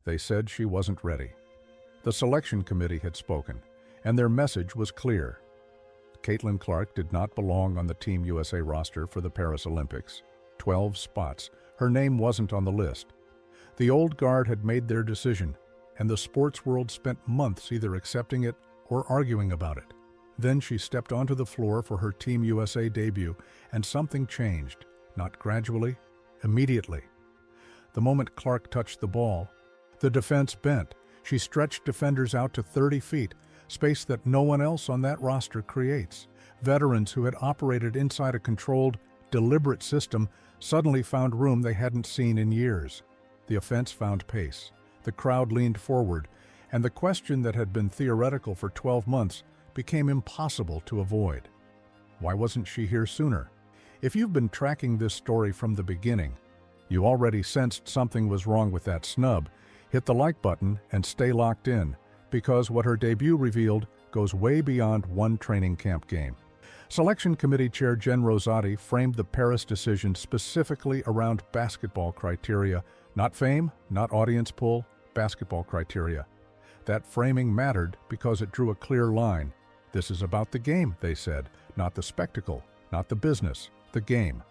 They said she wasn't ready. The selection committee had spoken, and their message was clear. Caitlin Clark did not belong on the Team USA roster for the Paris Olympics. 12 spots. Her name wasn't on the list. The old guard had made their decision, and the sports world spent months either accepting it or arguing about it. Then she stepped onto the floor for her Team USA debut, and something changed, not gradually, immediately. The moment Clark touched the ball, the defense bent. She stretched defenders out to 30 feet, space that no one else on that roster creates. Veterans who had operated inside a controlled, deliberate system suddenly found room they hadn't seen in years. The offense found pace. The crowd leaned forward, and the question that had been theoretical for 12 months became impossible to avoid. Why wasn't she here sooner? If you've been tracking this story from the beginning, you already sensed something was wrong with that snub. Hit the like button and stay locked in, because what her debut revealed goes way beyond one training camp game. Selection Committee Chair Jen Rosati framed the Paris decision specifically around basketball criteria, not fame, not audience pull, basketball criteria. That framing mattered because it drew a clear line. This is about the game, they said, not the spectacle, not the business, the game.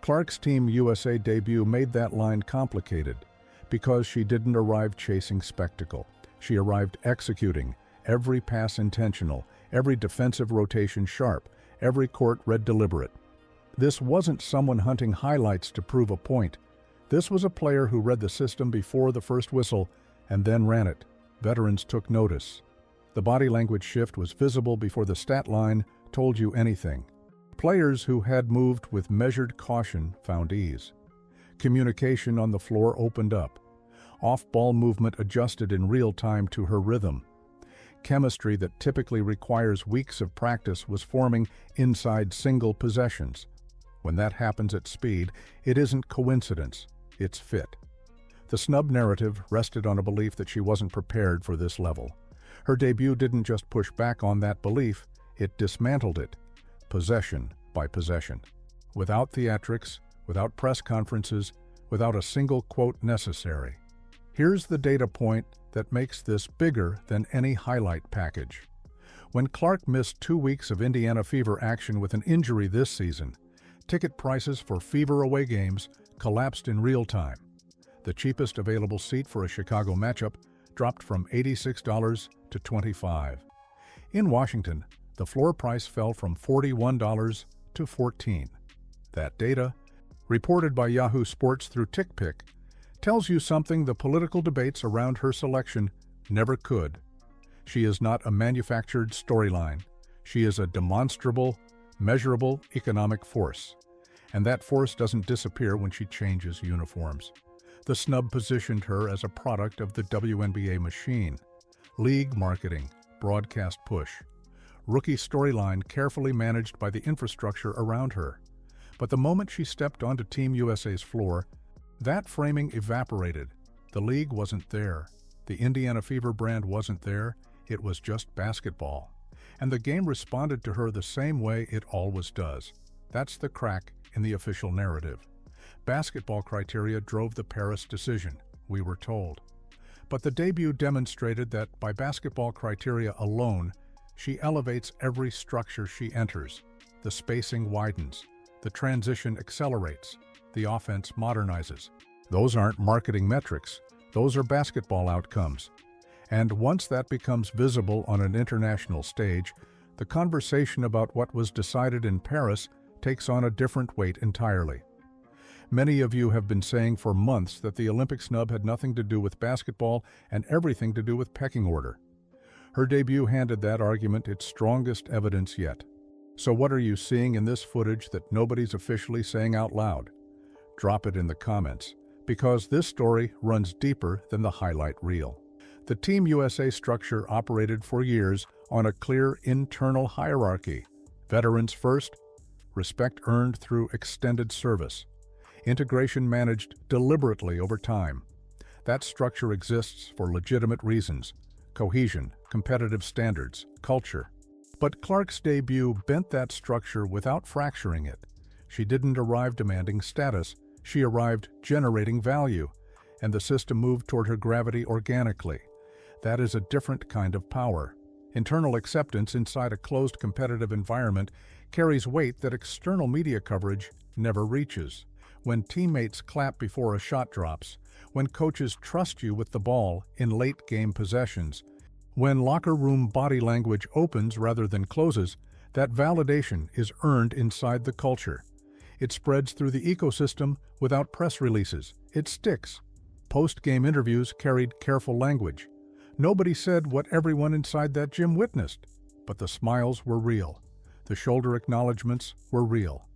Clark's Team USA debut made that line complicated because she didn't arrive chasing spectacle. She arrived executing, every pass intentional, every defensive rotation sharp, every court read deliberate. This wasn't someone hunting highlights to prove a point. This was a player who read the system before the first whistle and then ran it. Veterans took notice. The body language shift was visible before the stat line told you anything. Players who had moved with measured caution found ease. Communication on the floor opened up. Off-ball movement adjusted in real time to her rhythm. Chemistry that typically requires weeks of practice was forming inside single possessions. When that happens at speed, it isn't coincidence, it's fit. The snub narrative rested on a belief that she wasn't prepared for this level. Her debut didn't just push back on that belief, it dismantled it, possession by possession. Without theatrics, without press conferences, without a single quote necessary. Here's the data point that makes this bigger than any highlight package. When Clark missed 2 weeks of Indiana Fever action with an injury this season, ticket prices for Fever away games collapsed in real time. The cheapest available seat for a Chicago matchup dropped from $86 to $25. In Washington, the floor price fell from $41 to $14. That data, reported by Yahoo Sports through TickPick, tells you something the political debates around her selection never could. She is not a manufactured storyline. She is a demonstrable, measurable economic force. And that force doesn't disappear when she changes uniforms. The snub positioned her as a product of the WNBA machine. League marketing, broadcast push. Rookie storyline carefully managed by the infrastructure around her. But the moment she stepped onto Team USA's floor, that framing evaporated. The league wasn't there. The Indiana Fever brand wasn't there. It was just basketball. And the game responded to her the same way it always does. That's the crack in the official narrative. Basketball criteria drove the Paris decision, we were told. But the debut demonstrated that by basketball criteria alone, she elevates every structure she enters. The spacing widens. The transition accelerates. The offense modernizes. Those aren't marketing metrics. Those are basketball outcomes. And once that becomes visible on an international stage, the conversation about what was decided in Paris takes on a different weight entirely. Many of you have been saying for months that the Olympic snub had nothing to do with basketball and everything to do with pecking order. Her debut handed that argument its strongest evidence yet. So what are you seeing in this footage that nobody's officially saying out loud? Drop it in the comments, because this story runs deeper than the highlight reel. The Team USA structure operated for years on a clear internal hierarchy. Veterans first, respect earned through extended service. Integration managed deliberately over time. That structure exists for legitimate reasons: cohesion, competitive standards, culture. But Clark's debut bent that structure without fracturing it. She didn't arrive demanding status. She arrived generating value. and the system moved toward her gravity organically. That is a different kind of power. Internal acceptance inside a closed competitive environment carries weight that external media coverage never reaches. When teammates clap before a shot drops, when coaches trust you with the ball in late-game possessions, when locker room body language opens rather than closes, that validation is earned inside the culture. It spreads through the ecosystem without press releases. It sticks. Post-game interviews carried careful language. Nobody said what everyone inside that gym witnessed, but the smiles were real. The shoulder acknowledgments were real.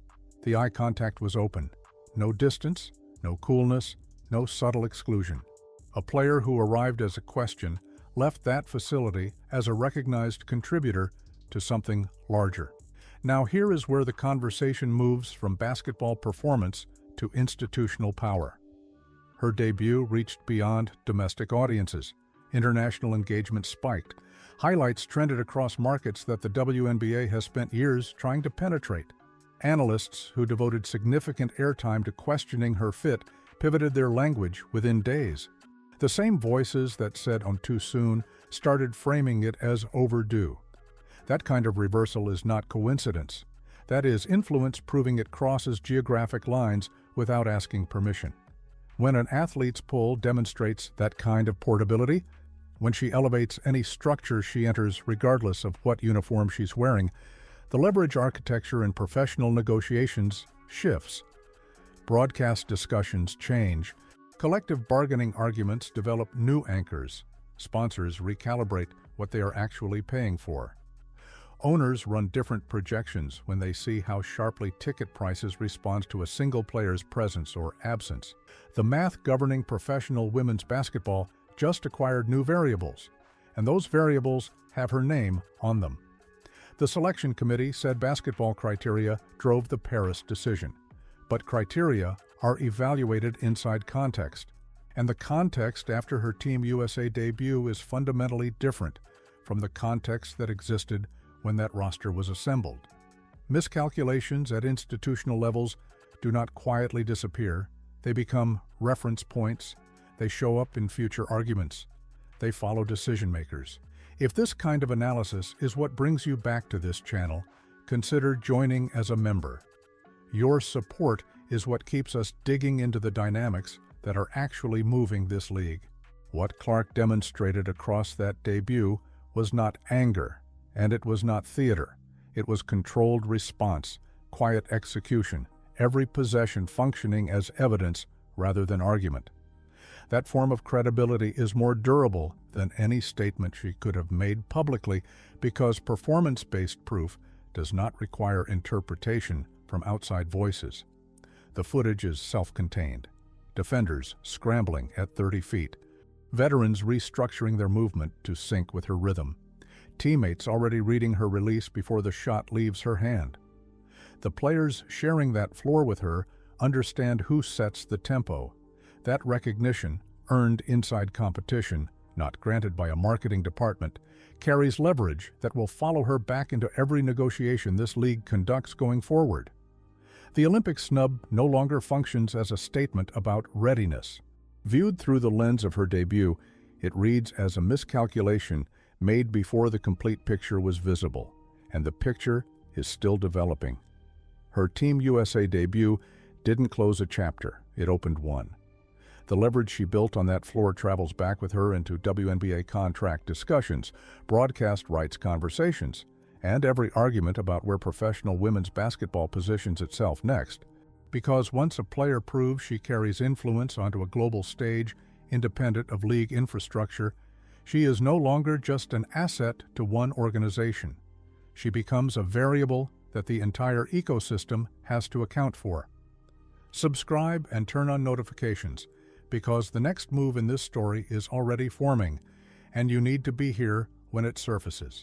The eye contact was open. No distance, no coolness, no subtle exclusion. A player who arrived as a question left that facility as a recognized contributor to something larger. Now here is where the conversation moves from basketball performance to institutional power. Her debut reached beyond domestic audiences. International engagement spiked. Highlights trended across markets that the WNBA has spent years trying to penetrate. Analysts who devoted significant airtime to questioning her fit pivoted their language within days. The same voices that said "on too soon" started framing it as overdue. That kind of reversal is not coincidence. That is influence proving it crosses geographic lines without asking permission. When an athlete's pull demonstrates that kind of portability, when she elevates any structure she enters regardless of what uniform she's wearing, the leverage architecture in professional negotiations shifts. Broadcast discussions change. Collective bargaining arguments develop new anchors. Sponsors recalibrate what they are actually paying for. Owners run different projections when they see how sharply ticket prices respond to a single player's presence or absence. The math governing professional women's basketball just acquired new variables, and those variables have her name on them. The selection committee said basketball criteria drove the Paris decision, but criteria are evaluated inside context, and the context after her Team USA debut is fundamentally different from the context that existed when that roster was assembled. Miscalculations at institutional levels do not quietly disappear. They become reference points. They show up in future arguments. They follow decision-makers. If this kind of analysis is what brings you back to this channel, consider joining as a member. Your support is what keeps us digging into the dynamics that are actually moving this league. What Clark demonstrated across that debut was not anger, and it was not theater. It was controlled response, quiet execution, every possession functioning as evidence rather than argument. That form of credibility is more durable than any statement she could have made publicly because performance-based proof does not require interpretation from outside voices. The footage is self-contained. Defenders scrambling at 30 feet. Veterans restructuring their movement to sync with her rhythm. Teammates already reading her release before the shot leaves her hand. The players sharing that floor with her understand who sets the tempo. That recognition, earned inside competition, not granted by a marketing department, carries leverage that will follow her back into every negotiation this league conducts going forward. The Olympic snub no longer functions as a statement about readiness. Viewed through the lens of her debut, it reads as a miscalculation made before the complete picture was visible, and the picture is still developing. Her Team USA debut didn't close a chapter, it opened one. The leverage she built on that floor travels back with her into WNBA contract discussions, broadcast rights conversations, and every argument about where professional women's basketball positions itself next. Because once a player proves she carries influence onto a global stage, independent of league infrastructure, she is no longer just an asset to one organization. She becomes a variable that the entire ecosystem has to account for. Subscribe and turn on notifications, because the next move in this story is already forming, and you need to be here when it surfaces.